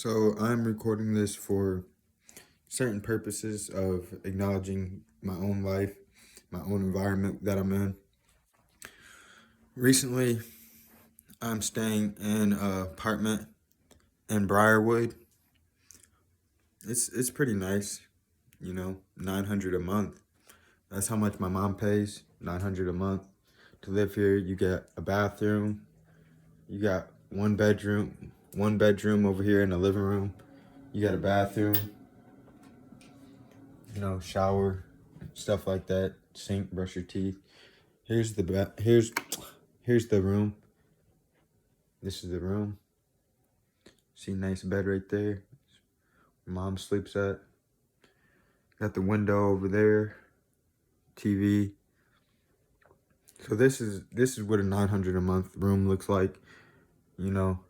So I'm recording this for certain purposes of acknowledging my own life, my own environment that I'm in. Recently, I'm staying in an apartment in Briarwood. It's pretty nice, 900 a month. That's how much my mom pays, 900 a month. To live here, you get a bathroom, you got one bedroom over here in the living room. You got a bathroom, shower, stuff like that, sink, brush your teeth. Here's the room. This is the room. See, nice bed right there. Mom sleeps at. Got the window over there. TV. So this is what a 900 a month room looks like. You know,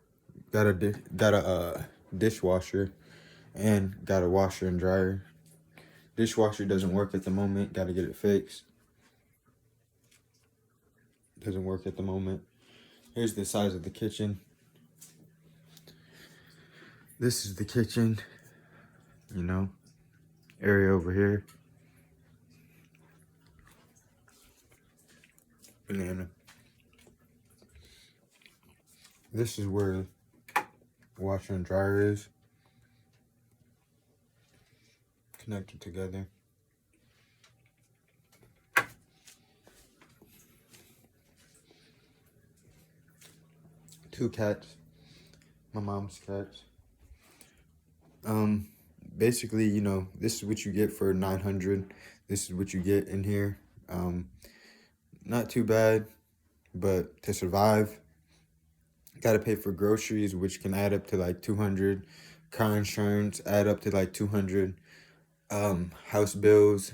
got a dishwasher and got a washer and dryer. Dishwasher doesn't work at the moment. Got to get it fixed. Doesn't work at the moment. Here's the size of the kitchen. This is the kitchen. You know, area over here. Banana. This is where washer and dryer is connected together. Two cats, my mom's cats. Um, Basically, this is what you get for 900. This is what you get in here. Not too bad, but to survive, got to pay for groceries, which can add up to like 200. Car insurance add up to like 200. House bills,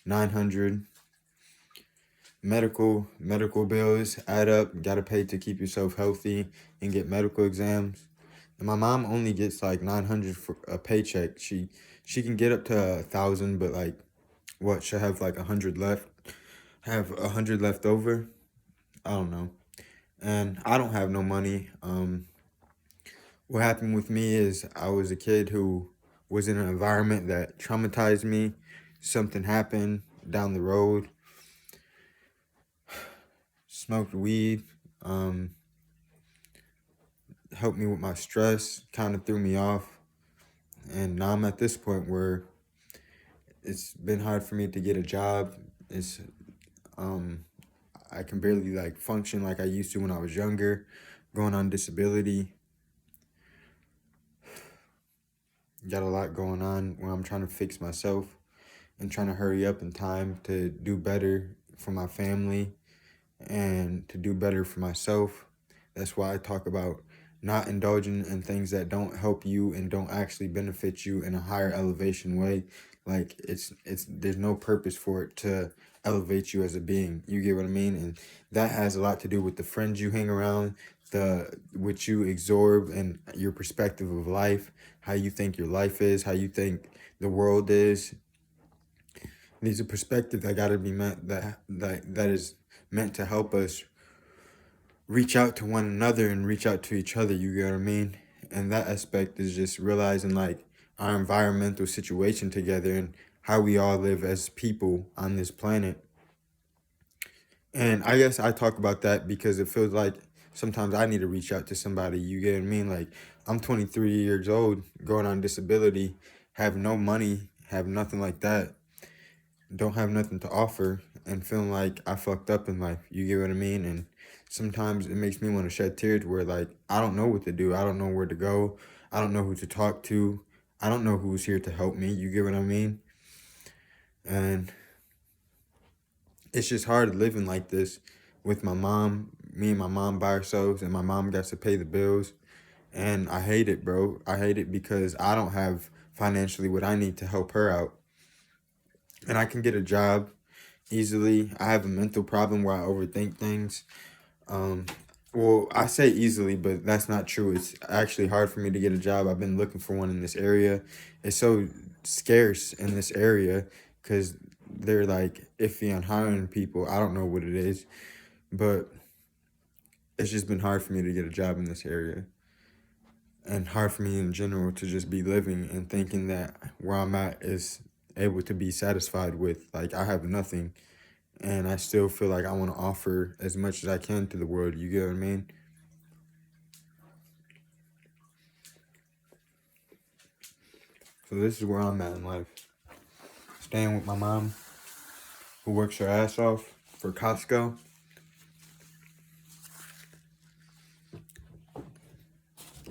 900. Medical bills add up. Got to pay to keep yourself healthy and get medical exams. And my mom only gets like 900 for a paycheck. She can get up to 1,000, but like what, she'll have like 100 left. Have 100 left over. I don't know. And I don't have no money. What happened with me is I was a kid who was in an environment that traumatized me. Something happened down the road. Smoked weed. Helped me with my stress. Kind of threw me off. And now I'm at this point where it's been hard for me to get a job. It's um I can barely like function like I used to when I was younger, going on disability. Got a lot going on where I'm trying to fix myself and trying to hurry up in time to do better for my family and to do better for myself. That's why I talk about not indulging in things that don't help you and don't actually benefit you in a higher elevation way. Like it's there's no purpose for it to elevate you as a being. You get what I mean? And that has a lot to do with the friends you hang around, the what you absorb and your perspective of life, how you think your life is, how you think the world is. There's a perspective that gotta be meant that is meant to help us reach out to one another and reach out to each other, you get what I mean? And that aspect is just realizing like our environmental situation together and how we all live as people on this planet. And I guess I talk about that because it feels like sometimes I need to reach out to somebody, you get what I mean? Like I'm 23 years old, going on disability, have no money, have nothing like that, don't have nothing to offer, and feeling like I fucked up in life. You get what I mean? And sometimes it makes me want to shed tears where like I don't know what to do. I don't know where to go. I don't know who to talk to. I don't know who's here to help me. You get what I mean? And it's just hard living like this with my mom, me and my mom by ourselves, and my mom got to pay the bills. And I hate it, bro. I hate it because I don't have financially what I need to help her out. And I can get a job easily. I have a mental problem where I overthink things. Um, well, I say easily, but that's not true. It's actually hard for me to get a job. I've been looking for one in this area. It's so scarce in this area because they're like iffy on hiring people. I don't know what it is, but it's just been hard for me to get a job in this area. and hard for me in general to just be living and thinking that where I'm at is able to be satisfied with. Like, I have nothing, and I still feel like I want to offer as much as I can to the world. You get what I mean? So this is where I'm at in life. Staying with my mom, who works her ass off for Costco,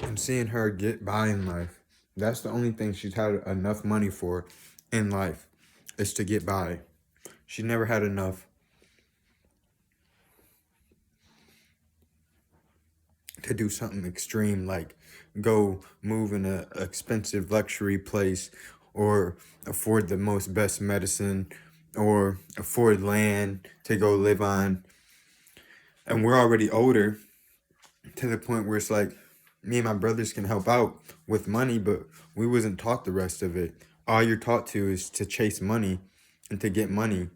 and seeing her get by in life. That's the only thing she's had enough money for in life, is to get by. She never had enough to do something extreme, like go move in a expensive luxury place, or afford the most best medicine, or afford land to go live on. And we're already older, to the point where it's like me and my brothers can help out with money, but we wasn't taught the rest of it. All you're taught to is to chase money and to get money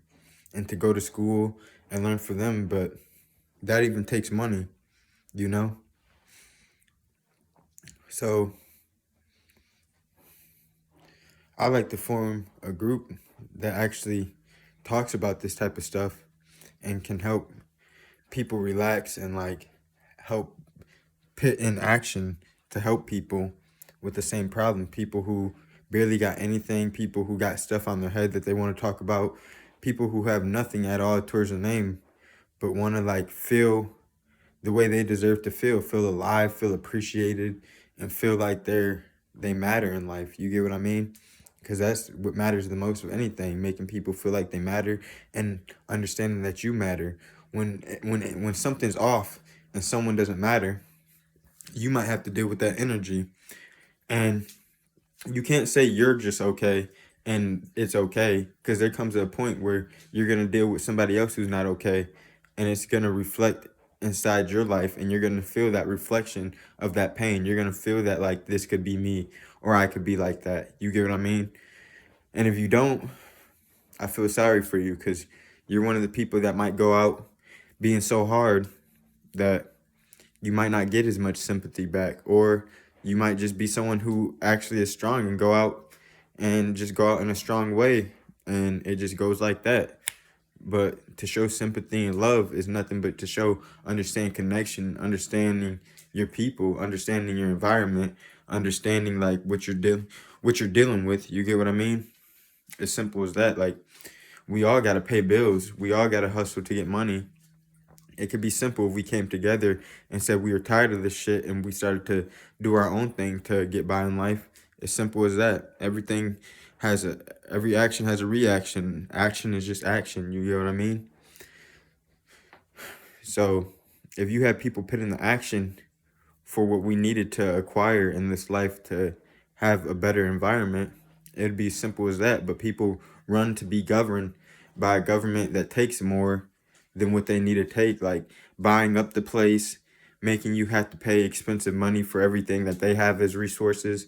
and to go to school and learn for them, but that even takes money, you know? So I like to form a group that actually talks about this type of stuff and can help people relax and like help put in action to help people with the same problem. People who barely got anything, people who got stuff on their head that they want to talk about, people who have nothing at all towards their name, but want to like feel the way they deserve to feel alive, feel appreciated, and feel like they matter in life. You get what I mean? Because that's what matters the most of anything, making people feel like they matter and understanding that you matter. When something's off and someone doesn't matter, you might have to deal with that energy. And you can't say you're just okay and it's okay, because there comes a point where you're going to deal with somebody else who's not okay, and it's going to reflect inside your life, and you're going to feel that reflection of that pain. You're going to feel that like this could be me, or I could be like that. You get what I mean? And if you don't, I feel sorry for you, because you're one of the people that might go out being so hard that you might not get as much sympathy back, or you might just be someone who actually is strong and go out and just go out in a strong way, and it just goes like that. But to show sympathy and love is nothing but to show understand connection, understanding your people, understanding your environment, understanding like what you're dealing with. You get what I mean? As simple as that. Like, we all got to pay bills, we all got to hustle to get money. It could be simple if we came together and said we were tired of this shit and we started to do our own thing to get by in life. As simple as that. Every action has a reaction. Action is just action. You get what I mean? So if you have people put in the action for what we needed to acquire in this life to have a better environment, it'd be as simple as that. But people run to be governed by a government that takes more than what they need to take, like buying up the place, making you have to pay expensive money for everything that they have as resources.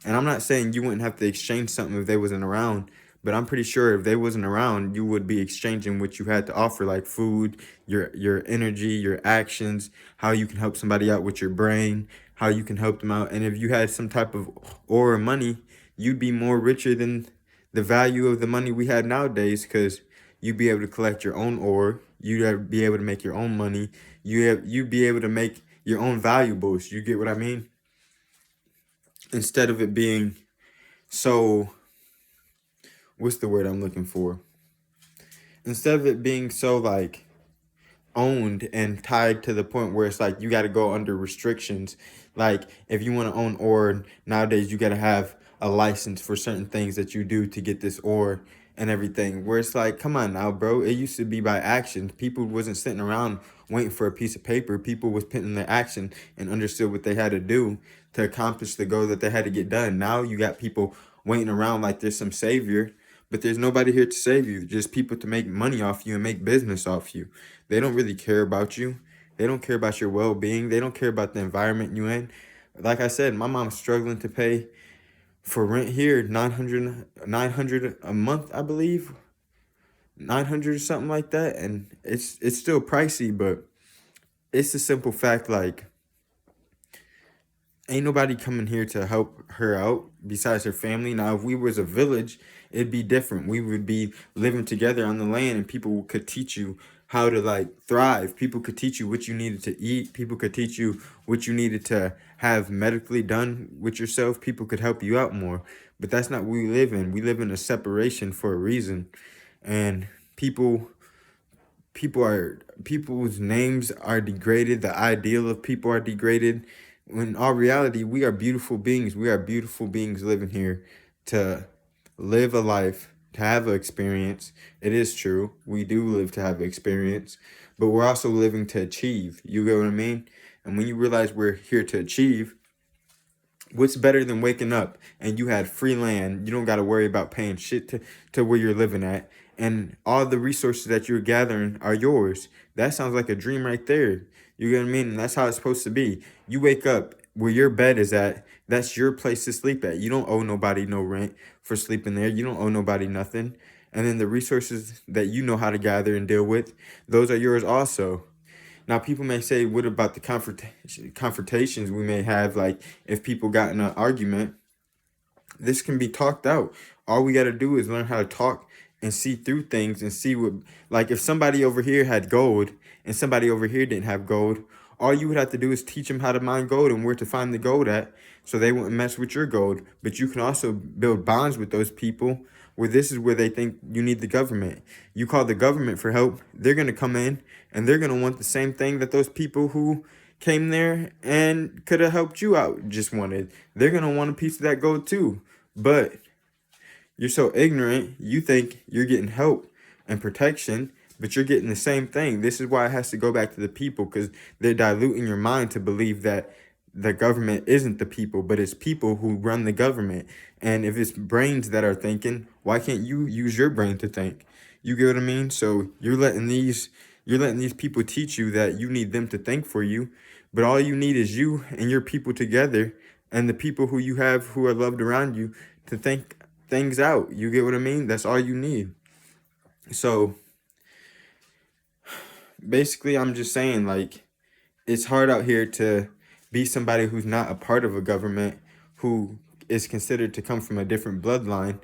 And I'm not saying you wouldn't have to exchange something if they wasn't around, but I'm pretty sure if they wasn't around, you would be exchanging what you had to offer, like food, your energy, your actions, how you can help somebody out with your brain, how you can help them out. And if you had some type of ore or money, you'd be more richer than the value of the money we had nowadays, because you'd be able to collect your own ore, you'd be able to make your own money, you'd be able to make your own valuables. You get what I mean? Instead of it being so, what's the word I'm looking for? Instead of it being so like owned and tied to the point where it's like you got to go under restrictions. Like, if you want to own ore nowadays, you got to have a license for certain things that you do to get this ore and everything, where it's like, come on now, bro. It used to be by action. People wasn't sitting around waiting for a piece of paper. People was putting in their action and understood what they had to do to accomplish the goal that they had to get done. Now you got people waiting around like there's some savior, but there's nobody here to save you. Just people to make money off you and make business off you. They don't really care about you. They don't care about your well-being. They don't care about the environment you in. Like I said, my mom's struggling to pay for rent here, 900 a month, I believe. 900 or something like that. And it's still pricey, but it's a simple fact, like, ain't nobody coming here to help her out besides her family. Now, if we was a village, it'd be different. We would be living together on the land, and people could teach you how to like thrive. People could teach you what you needed to eat. People could teach you what you needed to have medically done with yourself. People could help you out more. But that's not what we live in. We live in a separation for a reason. And people's names are degraded. The ideal of people are degraded. When in all reality, we are beautiful beings. We are beautiful beings living here to live a life, to have an experience. It is true. We do live to have experience, but we're also living to achieve. You get what I mean? And when you realize we're here to achieve, what's better than waking up and you had free land? You don't got to worry about paying shit to where you're living at. And all the resources that you're gathering are yours. That sounds like a dream right there. You get what I mean? And that's how it's supposed to be. You wake up where your bed is at. That's your place to sleep at. You don't owe nobody no rent for sleeping there. You don't owe nobody nothing. And then the resources that you know how to gather and deal with, those are yours also. Now, people may say, what about the confrontations we may have? Like, if people got in an argument, this can be talked out. All we got to do is learn how to talk and see through things and see what, like, if somebody over here had gold and somebody over here didn't have gold, all you would have to do is teach them how to mine gold and where to find the gold at so they wouldn't mess with your gold. But you can also build bonds with those people where this is where they think you need the government. You call the government for help, they're going to come in and they're going to want the same thing that those people who came there and could have helped you out just wanted. They're going to want a piece of that gold too. But you're so ignorant, you think you're getting help and protection, but you're getting the same thing. This is why it has to go back to the people, because they're diluting your mind to believe that the government isn't the people, but it's people who run the government. And if it's brains that are thinking, why can't you use your brain to think? You get what I mean? So you're letting these people teach you that you need them to think for you, but all you need is you and your people together and the people who you have who are loved around you to think things out. You get what I mean? That's all you need. So basically, I'm just saying, like, it's hard out here to be somebody who's not a part of a government, who is considered to come from a different bloodline,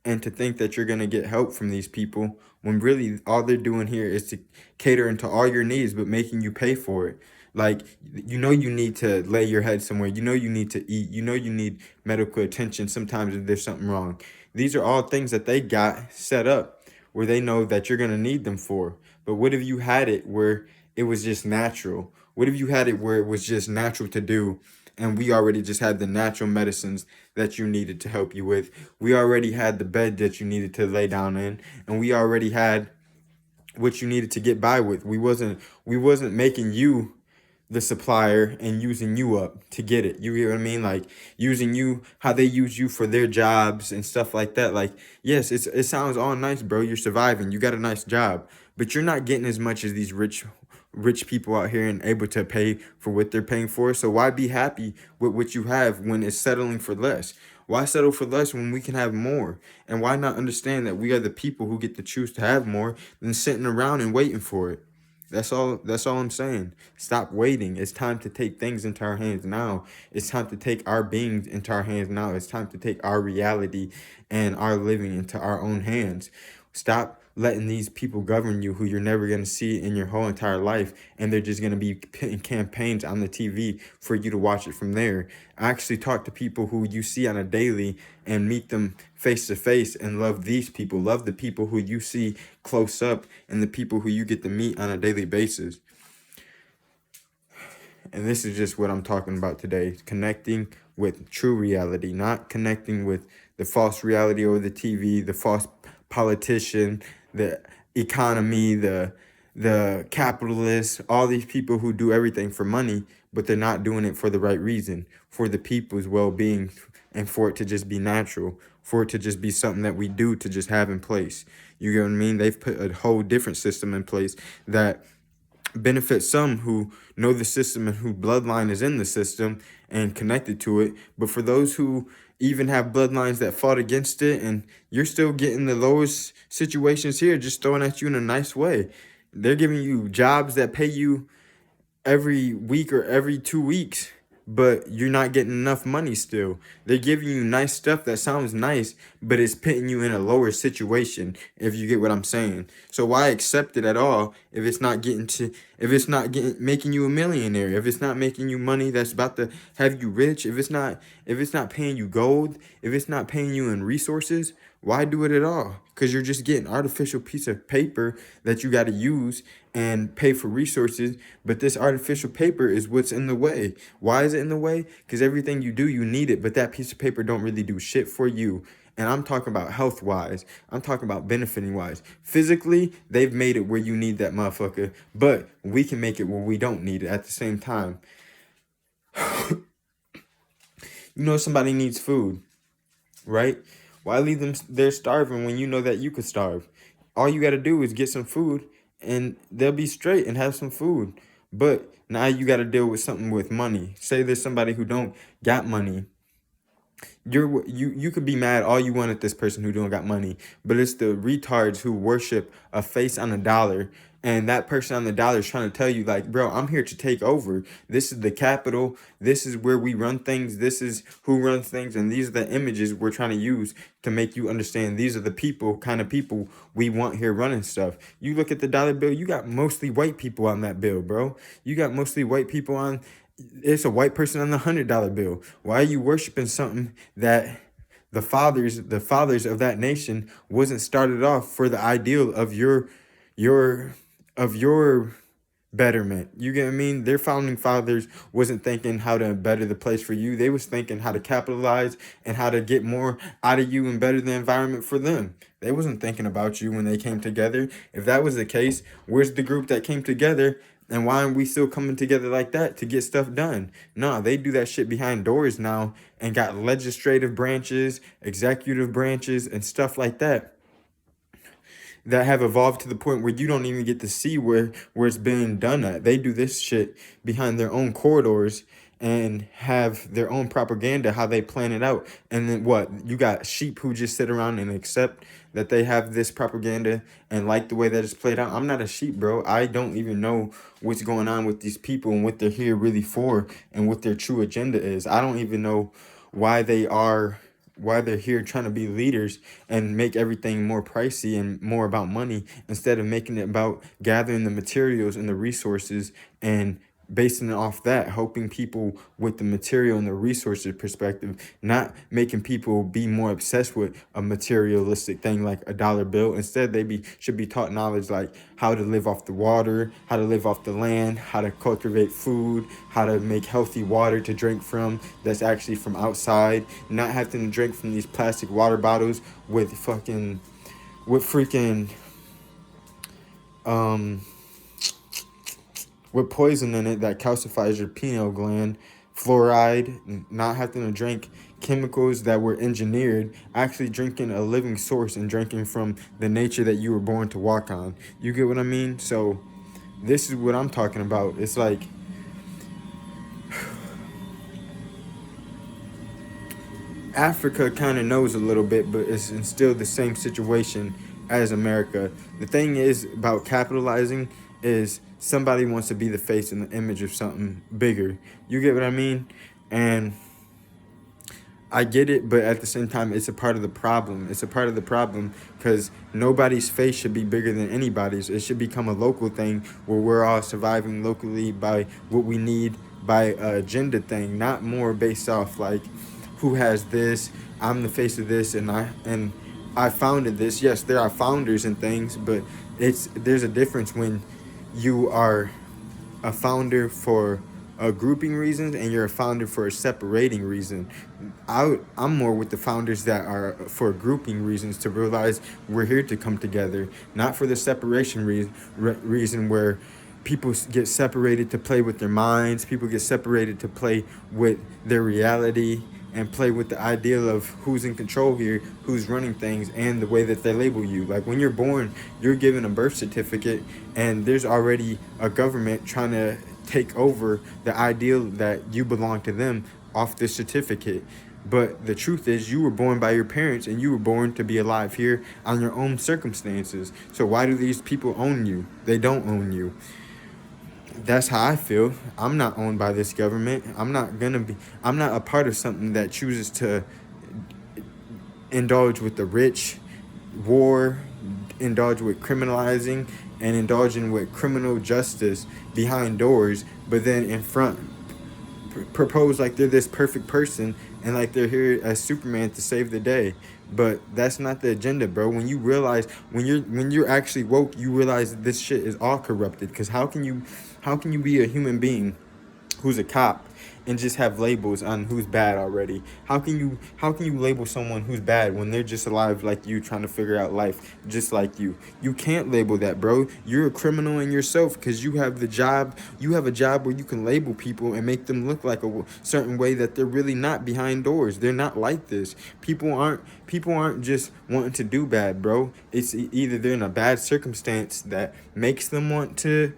and to think that you're going to get help from these people when really all they're doing here is to cater into all your needs, but making you pay for it. Like, you know, you need to lay your head somewhere. You know, you need to eat. You know, you need medical attention sometimes if there's something wrong. These are all things that they got set up where they know that you're going to need them for. But what if you had it where it was just natural? What if you had it where it was just natural to do, and we already just had the natural medicines that you needed to help you with? We already had the bed that you needed to lay down in, and we already had what you needed to get by with. We wasn't making you the supplier and using you up to get it. You get what I mean? Like, using you, how they use you for their jobs and stuff like that. Like, yes, it sounds all nice, bro. You're surviving. You got a nice job, but you're not getting as much as these rich people out here and able to pay for what they're paying for. So why be happy with what you have when it's settling for less? Why settle for less when we can have more? And why not understand that we are the people who get to choose to have more than sitting around and waiting for it? That's all I'm saying. Stop waiting. It's time to take things into our hands now. It's time to take our beings into our hands now. It's time to take our reality and our living into our own hands. Stop letting these people govern you who you're never going to see in your whole entire life, and they're just going to be putting campaigns on the TV for you to watch it from there. Actually talk to people who you see on a daily and meet them face to face, and love these people. Love the people who you see close up and the people who you get to meet on a daily basis. And this is just what I'm talking about today. Connecting with true reality, not connecting with the false reality over the TV, the false politician, the economy, the capitalists, all these people who do everything for money, but they're not doing it for the right reason, for the people's well-being, and for it to just be natural, for it to just be something that we do to just have in place. You get what I mean? They've put a whole different system in place that benefits some who know the system and who bloodline is in the system and connected to it. But for those who even have bloodlines that fought against it, and you're still getting the lowest situations here, just throwing at you in a nice way. They're giving you jobs that pay you every week or every 2 weeks but you're not getting enough money still. They're giving you nice stuff that sounds nice, but it's putting you in a lower situation, if you get what I'm saying. So why accept it at all if it's not making you a millionaire, if it's not making you money that's about to have you rich, if it's not paying you gold, if it's not paying you in resources, why do it at all? Because you're just getting artificial piece of paper that you got to use and pay for resources. But this artificial paper is what's in the way. Why is it in the way? Because everything you do, you need it. But that piece of paper don't really do shit for you. And I'm talking about health wise. I'm talking about benefiting wise. Physically, they've made it where you need that motherfucker. But we can make it where we don't need it at the same time. You know somebody needs food, right? Why leave them there starving when you know that you could starve? All you got to do is get some food and they'll be straight and have some food. But now you got to deal with something with money. Say there's somebody who don't got money. You could be mad all you want at this person who don't got money, but it's the retards who worship a face on a dollar, and that person on the dollar is trying to tell you like, bro, I'm here to take over. This is the capital. This is where we run things. This is who runs things, and these are the images we're trying to use to make you understand these are the kind of people we want here running stuff. You look at the dollar bill, you got mostly white people on that bill, bro. You got mostly white people on. It's a white person on the $100 bill. Why are you worshiping something that the fathers of that nation wasn't started off for the ideal of your betterment? You get what I mean? Their founding fathers wasn't thinking how to better the place for you. They was thinking how to capitalize and how to get more out of you and better the environment for them. They wasn't thinking about you when they came together. If that was the case, where's the group that came together? And why aren't we still coming together like that to get stuff done? No, they do that shit behind doors now and got legislative branches, executive branches, and stuff like that have evolved to the point where you don't even get to see where it's being done at. They do this shit behind their own corridors and have their own propaganda, how they plan it out. And then what? You got sheep who just sit around and accept that they have this propaganda and like the way that it's played out. I'm not a sheep, bro. I don't even know what's going on with these people and what they're here really for and what their true agenda is. I don't even know why they're here trying to be leaders and make everything more pricey and more about money instead of making it about gathering the materials and the resources and basing it off that, helping people with the material and the resources perspective, not making people be more obsessed with a materialistic thing like a dollar bill. Instead, should be taught knowledge like how to live off the water, how to live off the land, how to cultivate food, how to make healthy water to drink from that's actually from outside, not having to drink from these plastic water bottles with poison in it that calcifies your pineal gland, fluoride, not having to drink chemicals that were engineered, actually drinking a living source and drinking from the nature that you were born to walk on. You get what I mean? So this is what I'm talking about. It's like Africa kind of knows a little bit, but it's in still the same situation as America. The thing is about capitalizing is somebody wants to be the face and the image of something bigger. You get what I mean? And I get it, but at the same time, it's a part of the problem. It's a part of the problem because nobody's face should be bigger than anybody's. It should become a local thing where we're all surviving locally by what we need, by a agenda thing, not more based off like who has this, I'm the face of this, and I founded this. Yes, there are founders and things, but there's a difference when you are a founder for a grouping reasons and you're a founder for a separating reason. I'm more with the founders that are for grouping reasons, to realize we're here to come together, not for the separation reason where people get separated to play with their minds, people get separated to play with their reality and play with the ideal of who's in control here, who's running things, and the way that they label you. Like when you're born, you're given a birth certificate, and there's already a government trying to take over the ideal that you belong to them off this certificate. But the truth is, you were born by your parents, and you were born to be alive here on your own circumstances. So why do these people own you? They don't own you. That's how I feel. I'm not owned by this government. I'm not a part of something that chooses to indulge with the rich, war, indulge with criminalizing, and indulging with criminal justice behind doors, but then in front propose like they're this perfect person and like they're here as Superman to save the day. But that's not the agenda, bro. When you realize, when you're actually woke, you realize that this shit is all corrupted. Because how can you be a human being who's a cop and just have labels on who's bad already? How can you label someone who's bad when they're just alive like you, trying to figure out life just like you? You can't label that, bro. You're a criminal in yourself because you have a job where you can label people and make them look like a certain way that they're really not behind doors. They're not like this. People aren't just wanting to do bad, bro. It's either they're in a bad circumstance that makes them want to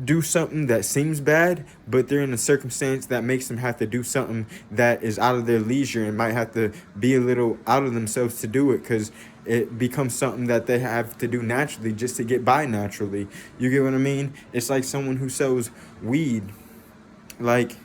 do something that seems bad, but they're in a circumstance that makes them have to do something that is out of their leisure and might have to be a little out of themselves to do it because it becomes something that they have to do naturally just to get by naturally. You get what I mean? It's like someone who sells weed. Like,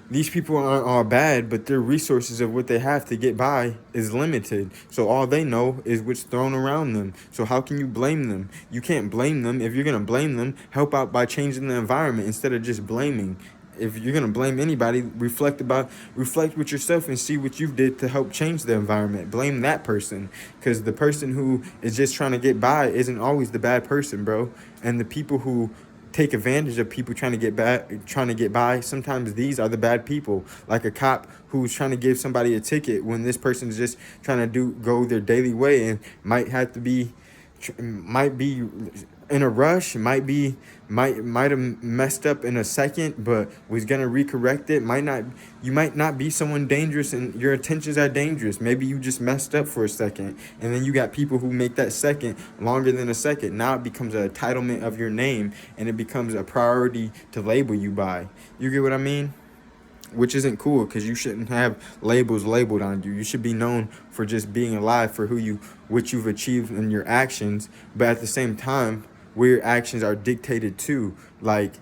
these people aren't all bad, but their resources of what they have to get by is limited. So all they know is what's thrown around them. So how can you blame them? You can't blame them. If you're going to blame them, help out by changing the environment instead of just blaming. If you're going to blame anybody, reflect with yourself and see what you did to help change the environment. Blame that person, because the person who is just trying to get by isn't always the bad person, bro. And the people who take advantage of people trying to get by, sometimes these are the bad people. Like a cop who's trying to give somebody a ticket when this person's just trying to go their daily way and might be in a rush, might have messed up in a second, but was gonna recorrect it. You might not be someone dangerous, and your intentions are dangerous. Maybe you just messed up for a second, and then you got people who make that second longer than a second. Now it becomes an entitlement of your name, and it becomes a priority to label you by. You get what I mean? Which isn't cool, because you shouldn't have labels labeled on you. You should be known for just being alive, for what you've achieved in your actions, but at the same time, where your actions are dictated to. Like,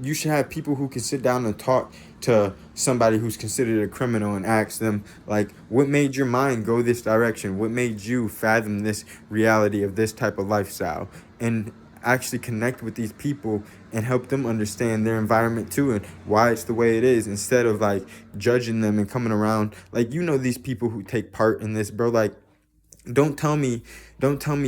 you should have people who can sit down and talk to somebody who's considered a criminal and ask them, like, what made your mind go this direction? What made you fathom this reality of this type of lifestyle? And actually connect with these people and help them understand their environment too and why it's the way it is, instead of like judging them and coming around. Like, these people who take part in this, bro. Like, don't tell me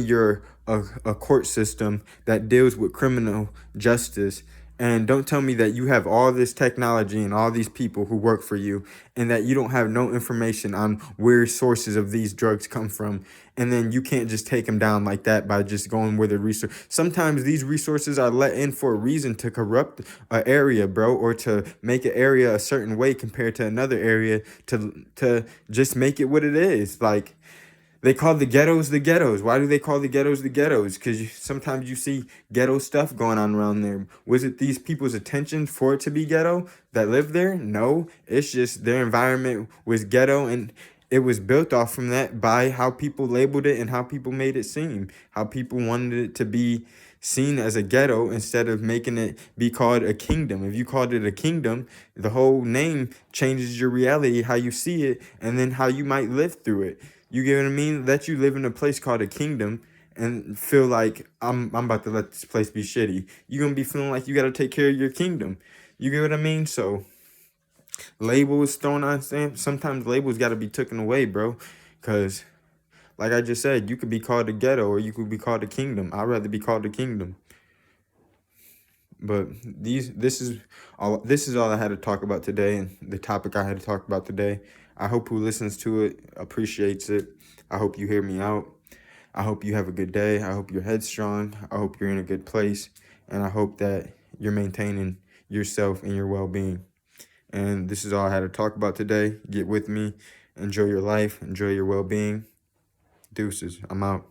you're a court system that deals with criminal justice, and don't tell me that you have all this technology and all these people who work for you, and that you don't have no information on where sources of these drugs come from, and then you can't just take them down like that by just going where the resource. Sometimes these resources are let in for a reason, to corrupt an area, bro, or to make an area a certain way compared to another area, to just make it what it is. Like, they call the ghettos the ghettos. Why do they call the ghettos the ghettos? Because sometimes you see ghetto stuff going on around there. Was it these people's attention for it to be ghetto that live there? No, it's just their environment was ghetto, and it was built off from that by how people labeled it and how people made it seem. How people wanted it to be seen as a ghetto instead of making it be called a kingdom. If you called it a kingdom, the whole name changes your reality, how you see it, and then how you might live through it. You get what I mean? That you live in a place called a kingdom and feel like I'm about to let this place be shitty. You're gonna be feeling like you gotta take care of your kingdom. You get what I mean? So labels thrown on stamps. Sometimes labels gotta be taken away, bro. Cause like I just said, you could be called a ghetto or you could be called a kingdom. I'd rather be called a kingdom. But this is all I had to talk about today, and the topic I had to talk about today. I hope who listens to it appreciates it. I hope you hear me out. I hope you have a good day. I hope your head's strong. I hope you're in a good place. And I hope that you're maintaining yourself and your well-being. And this is all I had to talk about today. Get with me. Enjoy your life. Enjoy your well-being. Deuces. I'm out.